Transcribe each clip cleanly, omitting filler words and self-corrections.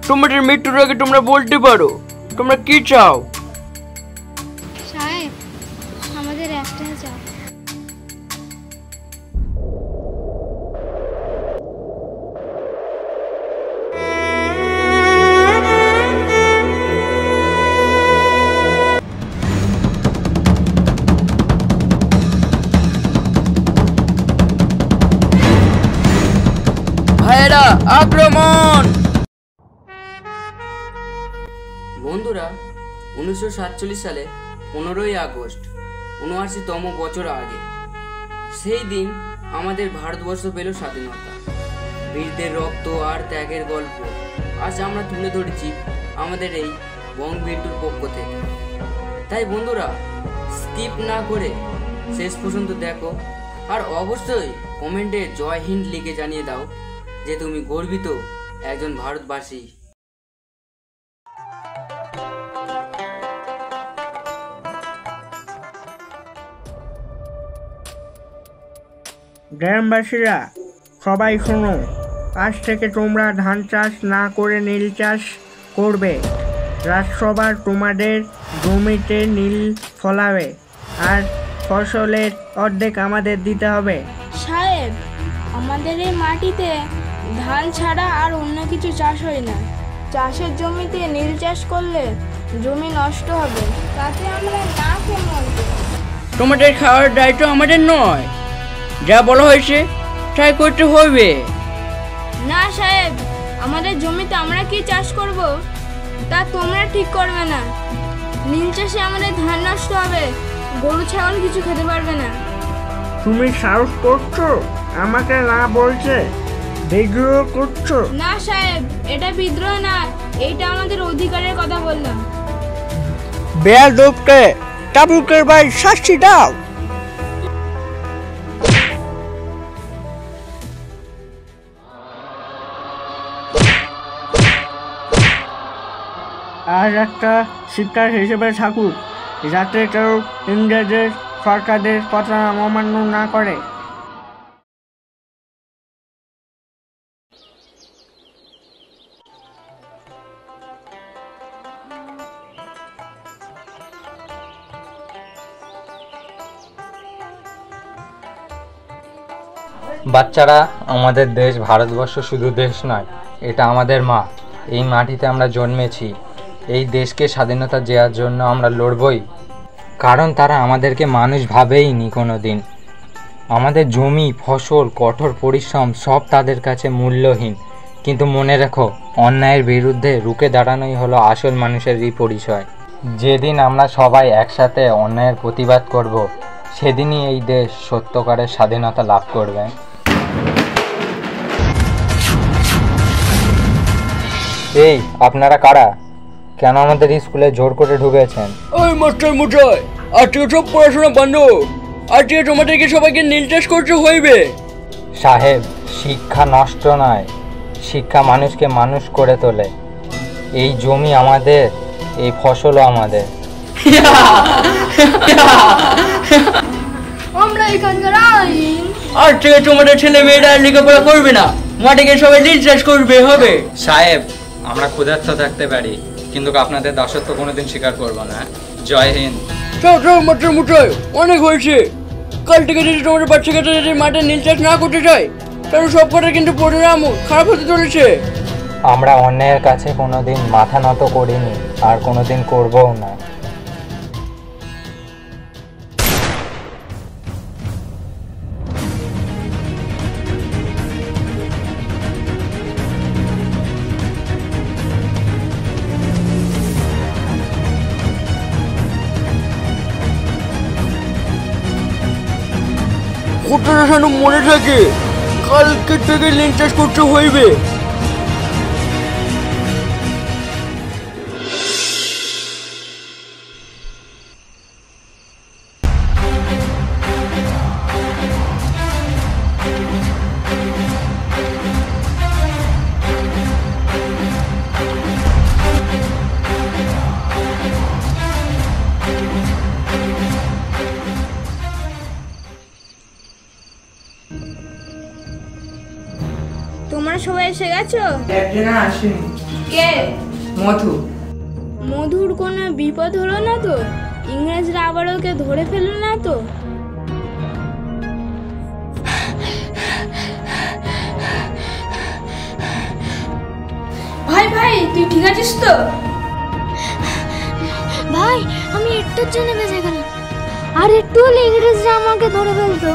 তোমাদের মৃত্যুর আগে তোমরা বলতে পারো তোমরা কি চাও। সাহেব, আমাদের একটাই চাও। ভাইয়েরা আক্রমণ! বন্ধুরা, 1947 সালে 15ই আগস্ট 79তম বছর আগে সেই দিন আমাদের ভারতবর্ষ পেল স্বাধীনতা। বীরদের রক্ত আর ত্যাগের গল্প আজ আমরা তুলে ধরেছি আমাদের এই বঙ্গবন্ধুর পক্ষ থেকে। তাই বন্ধুরা, স্কিপ না করে শেষ পর্যন্ত দেখো, আর অবশ্যই কমেন্টে জয় হিন্দ লিখে জানিয়ে দাও যে তুমি গর্বিত একজন ভারতবাসী। গ্রামবাসীরা সবাই শোনো, আজ থেকে তোমরা ধান চাষ না করে নীল চাষ করবে। রাজসভার তোমাদের জমিতে নীল ফলাবে আর ফসলের অর্ধেক আমাদের দিতে হবে। সাহেব, আমাদের এই মাটিতে ধান ছাড়া আর অন্য কিছু চাষ হয় না। চাষের জমিতে নীল চাষ করলে জমি নষ্ট হবে, তাতে আমরা না খেয়ে মরব। তোমাদের খাওয়ার দায়িত্ব আমাদের নয়, যা বলা হয়েছে তাই করতে হবে। না সাহেব, আমাদের জমিতে আমরা কি চাষ করব তা তোমরা ঠিক করবে না। নীল চাষে আমাদের ধান নষ্ট হবে, গরু ছাগল কিছু খেতে পারবে না। তুমি সাহস করছো আমাকে না বলছে বিদ্রোহ করছো? না সাহেব, এটা বিদ্রোহ না, এইটা আমাদের অধিকারের কথা বললাম। বেয়াদবকে চাবুকের ভাই শাস্তি দাও। আর একটা শিক্ষা হিসেবে থাকুক, যাতে কেউ ইংরেজের সরকারের কথা অমান্য না করে। বাচ্চারা, আমাদের দেশ ভারতবর্ষ শুধু দেশ নয়, এটা আমাদের মা। এই মাটিতে আমরা জন্মেছি, এই দেশকে স্বাধীনতা দেওয়ার জন্য আমরা লড়বই, কারণ তারা আমাদেরকে মানুষ ভাবেইনি কোনো দিন। আমাদের জমি, ফসল, কঠোর পরিশ্রম সব তাদের কাছে মূল্যহীন। কিন্তু মনে রেখো, অন্যায়ের বিরুদ্ধে রুখে দাঁড়ানোই হলো আসল মানুষেরই পরিচয়। যেদিন আমরা সবাই একসাথে অন্যায়ের প্রতিবাদ করব, সেদিনই এই দেশ সত্যকারের স্বাধীনতা লাভ করবে। এই, আপনারা কারা? কেন আমাদের স্কুলে জোর করে ঢুকেছেন? ওই মাস্টার মশাই, আজকে সব পড়াশোনা বন্ধ। আজকে তোমাদেরকে সবাইকে নীল চাষ করতে হইবে। সাহেব, শিক্ষা নষ্ট নয়, শিক্ষা মানুষকে মানুষ করে তোলে। এই জমি আমাদের, এই ফসলও আমাদের। আমরা এখানকার আইন। আর থেকে তোমাদের ছেলে মেয়েরা লেখাপড়া করবে না, মাঠে সবাই নীল চাষ করবে হবে। সাহেব, আমরা ক্ষুধার্ত থাকতে পারি, কিন্তু আপনাদের দাসত্ব কোনোদিন স্বীকার করব না। জয় হিন্দ। মাস্টার মশাই, অনেক হয়েছে। কাল থেকে যদি তোমাদের বাচ্চা কাচ্চা যদি মাঠে নীল চাষ না করতে চায়, তাহলে সব কটার কিন্তু পরিণাম খারাপ হতে চলেছে। আমরা অন্যায়ের কাছে কোনোদিন মাথা নত করিনি, আর কোনোদিন করবও না। কথাটা যেন মনে থাকে, কালকে থেকে নীল চাষ করতে হইবে। তোমরা সবাই এসে গেছো? একদিন আসেনি। কে? মধু। মধুর কোনো বিপদ হলো না তো? ইংরেজরা আবার ওকে ধরে ফেললো না তো? ভাই ভাই, তুই ঠিক আছিস তো? ভাই আমি একটুর জন্য বেঁচে গেলাম, আর একটু হলে ইংরেজরা আমাকে ধরে ফেলতো।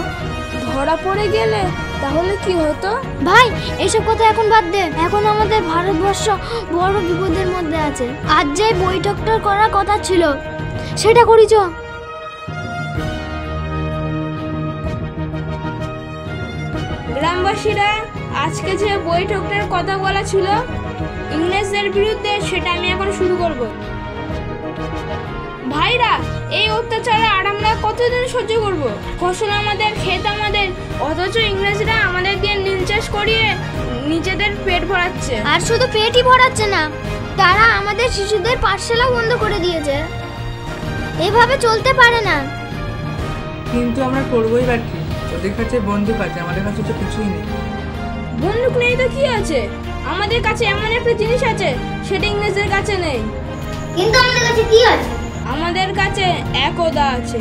ধরা পড়ে গেলে তাহলে কি হতো? ভাই এসব কথা এখন বাদ দে, এখন আমাদের ভারতবর্ষ বড় বিপদের মধ্যে আছে। আজ যে বৈঠকটা করার কথা ছিল সেটা করি চ। গ্রামবাসীরা, আজকে যে বৈঠকটার কথা বলা ছিল ইংরেজদের বিরুদ্ধে, সেটা আমি এখন শুরু করব। ভাইরা, এই অত্যাচারে আর আমরা কতদিন সহ্য করব? ফসল আমাদের, ক্ষেত আমাদের, অথচ ইংরেজরা আমাদের দিয়ে নীল চাষ করিয়ে নিজেদের পেট ভরাচ্ছে। আর শুধু পেটই ভরাচ্ছে না, তারা আমাদের শিশুদের পাঠশালা বন্ধ করে দিয়েছে। এভাবে চলতে পারে না। কিন্তু আমরা করবোই বা কি? ওদের কাছে বন্দুক আছে, আমাদের কাছে তো কিছুই নেই। বন্দুক নেই তো কি আছে? আমাদের কাছে এমন একটা জিনিস আছে সেটা ইংরেজদের কাছে নেই। কিন্তু আমাদের কাছে কি আছে? আমাদের কাছে একতা আছে।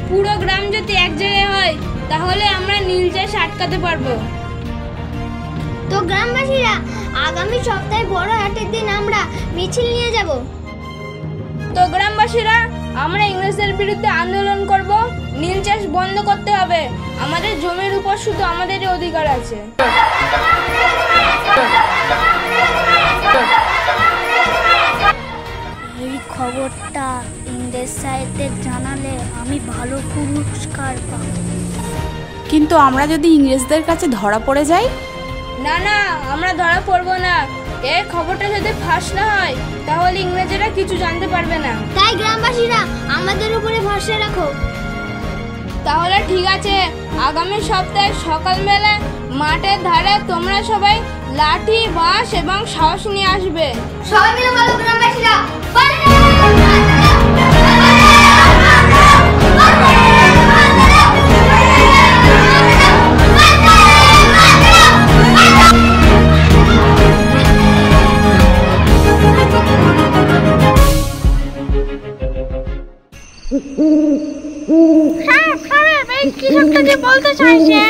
পুরো গ্রাম যদি এক জায়গায় হয় তাহলে আমরা নীল চাষ আটকাতে পারবো। তো গ্রামবাসীরা, আগামী সপ্তাহে বড় হাটের দিন আমরা মিছিল নিয়ে যাব। তো গ্রামবাসীরা, আমরা ইংরেজদের বিরুদ্ধে আন্দোলন করব। নীল চাষ বন্ধ করতে হবে। আমাদের জমির উপর শুধু আমাদেরই অধিকার আছে। এই খবরটা ইংরেজ সাহেবদের জানালে আমি ভালো পুরস্কার পাবো। কিন্তু আমরা যদি ইংরেজদের কাছে ধরা পড়ে যাই? না না, আমরা ধরা পড়বো না। এই খবরটা যদি ফাঁস না হয় তাহলে ইংরেজরা কিছু জানতে পারবে না। তাই গ্রামবাসীরা আমাদের উপরে ভরসা রাখো। তাহলে ঠিক আছে, আগামী সপ্তাহে সকালবেলা মাঠের ধারে তোমরা সবাই লাঠি, বাঁশ এবং সাহস নিয়ে আসবে। সবাই মিলে বলো গ্রামবাসীরা, কি বলতে চাইছে?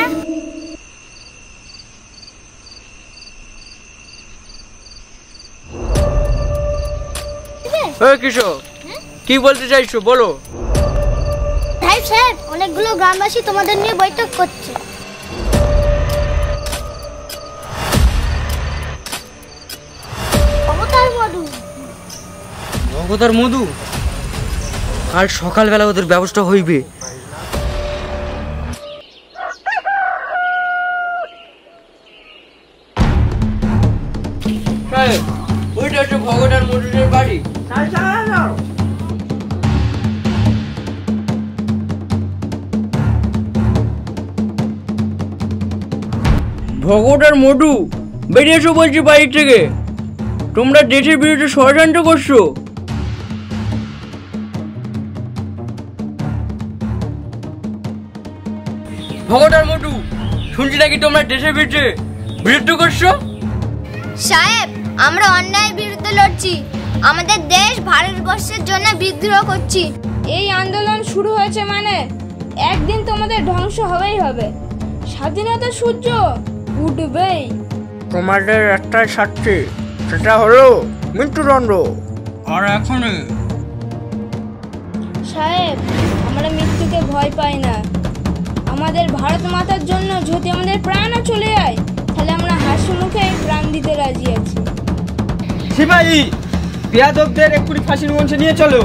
কিশোর, কি বলতে চাইছো বলো। সাহেব স্যার, অনেকগুলো গ্রামবাসী তোমাদের নিয়ে বৈঠক করছে। নগদার মধু, কাল সকালবেলা ওদের ব্যবস্থা হইবে। ওইটা হচ্ছে ভগটার মধুদের বাড়ি। ভগটার মধু, বেরিয়ে এসো বলছি বাড়ি থেকে। তোমরা দেশের বিরুদ্ধে ষড়যন্ত্র করছো। ভগটার মধু, শুনছি নাকি তোমরা দেশের বিরুদ্ধে বিরুদ্ধ করছো। সাহেব, আমরা অন্যায়ের বিরুদ্ধে লড়ছি। আমাদের দেশ ভারতবর্ষের জন্য বিদ্রোহ করছি। এই আন্দোলন শুরু হয়েছে মানে একদিন তোমাদের ধ্বংস হবেই হবে। স্বাধীনতা সূর্য উঠবেই। তোমাদের একটাই শাস্তি, সেটা হলো মৃত্যুদণ্ড। আর এখনই সাহেব, আমরা মৃত্যুকে ভয় পাই না। আমাদের ভারত মাতার জন্য যদি আমাদের প্রাণও চলে যায় তাহলে আমরা হাসি মুখে প্রাণ দিতে রাজি আছি। সিপাহী, বেয়াদবদের এক্ষুনি ফাঁসির মঞ্চে নিয়ে চলো।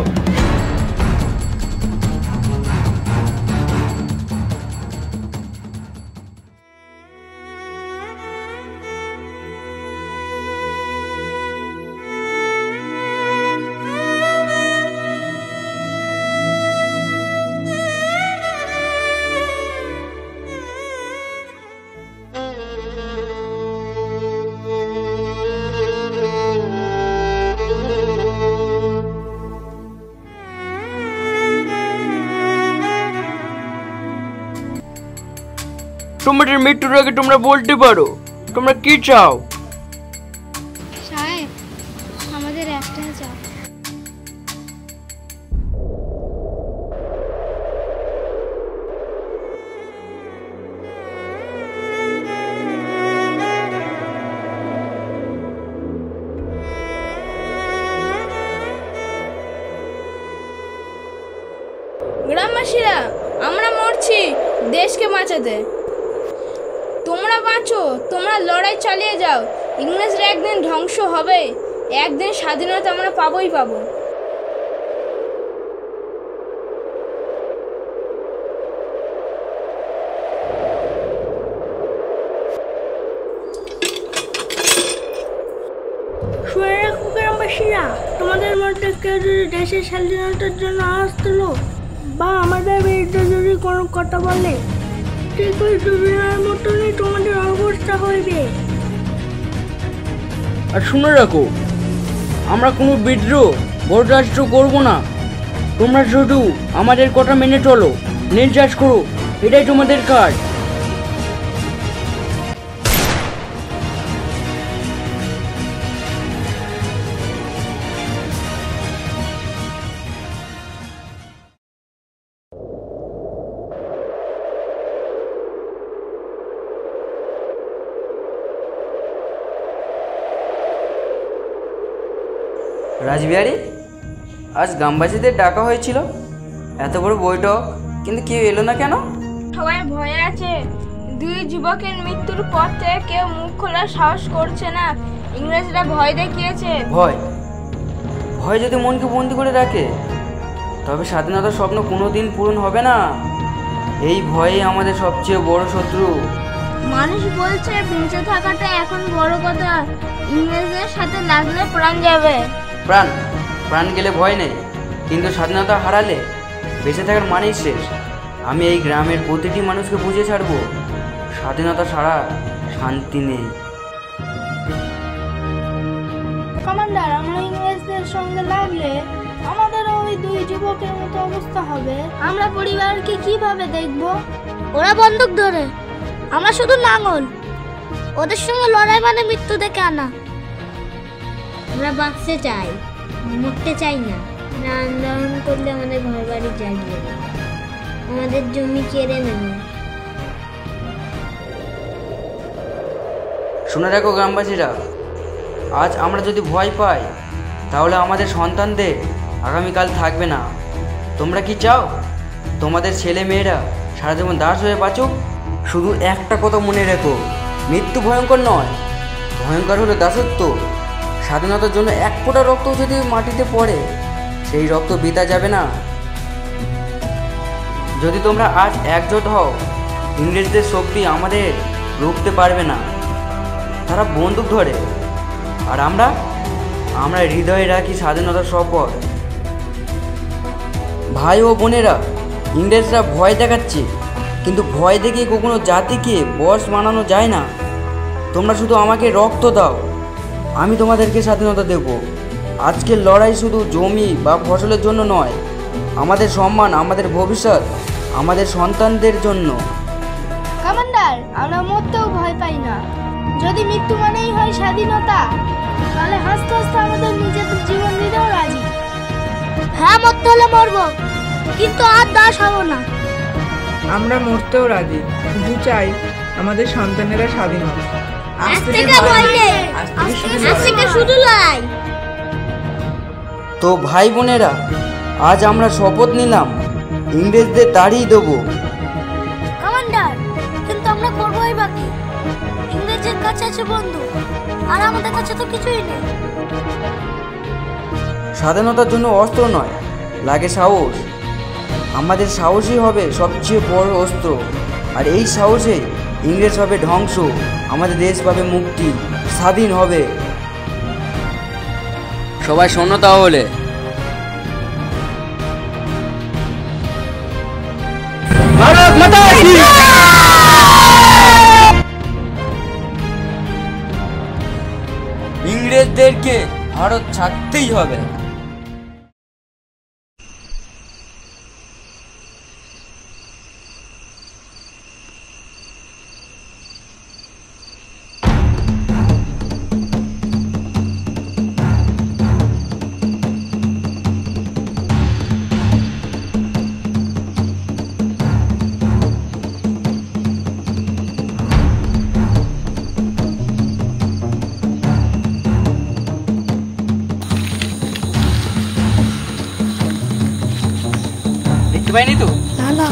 তোমাদের মৃত্যুর আগে তোমরা বলতে পারো তোমরা কি চাও। সাহেব, যাও। গ্রামবাসীরা, আমরা মরছি দেশকে বাঁচাতে। তোমরা বাঁচো, তোমরা লড়াই চালিয়ে যাও। ইংরেজরা একদিন ধ্বংস হবে, একদিন স্বাধীনতা আমরা পাবোই পাবো। শুনে রাখো গ্রামবাসীরা, তোমাদের মধ্যে কেউ যদি দেশের স্বাধীনতার জন্য আওয়াজ তোলো বা আমাদের বিরুদ্ধে যদি কোনো কথা বলে, ঠিক ওই দুদিনের মতনই তোমাদের অবস্থা হইবে। আর শুনে রাখো, আমরা কোনো বিদ্রোহ বরদাস্ত করবো না। তোমরা শুধু আমাদের কথা মেনে চলো, নীল চাষ করো, এটাই তোমাদের কাজ। রাজবিহারী, আজ গ্রামবাসীদের ডাকা হয়েছিল, এত বড় বৈঠক, কিন্তু কেউ এলো না কেন? সবাই ভয়ে আছে। দুই যুবকের মৃত্যুর পর থেকে কেউ মুখ খোলার সাহস করছে না। ইংরেজরা ভয় দেখিয়েছে। ভয় ভয় যদি মনকে বন্দি করে রাখে, তবে স্বাধীনতার স্বপ্ন কোনোদিন পূরণ হবে না। এই ভয়ই আমাদের সবচেয়ে বড় শত্রু। মানুষ বলছে বেঁচে থাকাটা এখন বড় কথা, ইংরেজদের সাথে লাগলে প্রাণ যাবে। প্রাণ প্রাণ গেলে ভয় নেই, কিন্তু স্বাধীনতা হারালে বেঁচে থাকার মানেই শেষ। আমি এই গ্রামের প্রতিটি মানুষকে বুঝিয়ে ছাড়বো, স্বাধীনতা ছাড়া শান্তি নেই। কমান্ডার, আমরা ইংরেজদের সঙ্গে লাগলে আমাদের ওই দুই যুবকের মতো অবস্থা হবে। আমরা পরিবারকে কিভাবে দেখব? ওরা বন্দুক ধরে, আমরা শুধু লাঙল। ওদের সঙ্গে লড়াই মানে মৃত্যু দেখে আনা। আমরা বাঁচতে চাই, মরতে চাই না। না আন্দোলন করলে আমাদের ঘর বাড়ি জ্বালিয়ে দেবে, আমাদের জমি কেড়ে নেবে। শুনে রাখো গ্রামবাসীরা, আজ আমরা যদি ভয় পাই, তাহলে আমাদের সন্তানদের আগামীকাল থাকবে না। তোমরা কি চাও তোমাদের ছেলে মেয়েরা সারা জীবন দাস হয়ে বাঁচুক? শুধু একটা কথা মনে রেখো, মৃত্যু ভয়ঙ্কর নয়, ভয়ঙ্কর হলো দাসত্ব। স্বাধীনতার জন্য এক ফোঁটা রক্ত যদি মাটিতে পড়ে, সেই রক্ত বৃথা যাবে না। যদি তোমরা আজ একজোট হও, ইংরেজদের শক্তি আমাদের রুখতে পারবে না। তারা বন্দুক ধরে, আর আমরা হৃদয়ে রাখি স্বাধীনতার শপথ। ভাই ও বোনেরা, ইংরেজরা ভয় দেখাচ্ছে, কিন্তু ভয় দেখিয়ে কখনো জাতিকে বশ বানানো যায় না। তোমরা শুধু আমাকে রক্ত দাও, আমি তোমাদেরকে স্বাধীনতা দেব। আজকের লড়াই শুধু জমি বা ফসলের জন্য নয়, আমাদের সম্মান, আমাদের ভবিষ্যৎ, আমাদের সন্তানদের জন্য। কমান্ডার, আমরা মরতেও ভয় পাই না। যদি মৃত্যু মানেই হয় স্বাধীনতা, তাহলে হাসতে হাসতে আমাদের নিজেদের জীবন দিতেও রাজি। হ্যাঁ, মরতে হলে মরবো, কিন্তু আর দাস হব না। আমরা মরতেও রাজি, শুধু চাই আমাদের সন্তানেরা স্বাধীন হোক। আজ থেকে ভয় নেই, আজ থেকে শুধু লড়াই। তো ভাই বোনেরা, আজ আমরা শপথ নিলাম, ইংরেজদের তাড়িয়ে দেবো। কমান্ডার, কিন্তু আমরা করবোই বাকি। ইংরেজের কাছে আছে বন্ধু, আর আমাদের কাছে তো কিছুই নেই। স্বাধীনতার জন্য অস্ত্র নয়, লাগে সাহস। আমাদের সাহসই হবে সবচেয়ে বড় অস্ত্র, আর এই সাহসে ইংরেজ হবে ধ্বংস, আমাদের দেশ পাবে মুক্তি, স্বাধীন হবে। সবাই শোনো তাহলে। ভারত মাতা কি! ইংরেজদেরকে ভারত ছাড়তেই হবে। পাইনি তো? না না,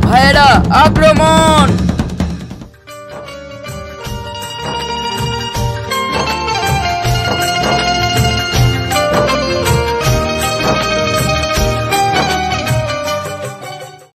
ভাইয়েরা আগ্রহ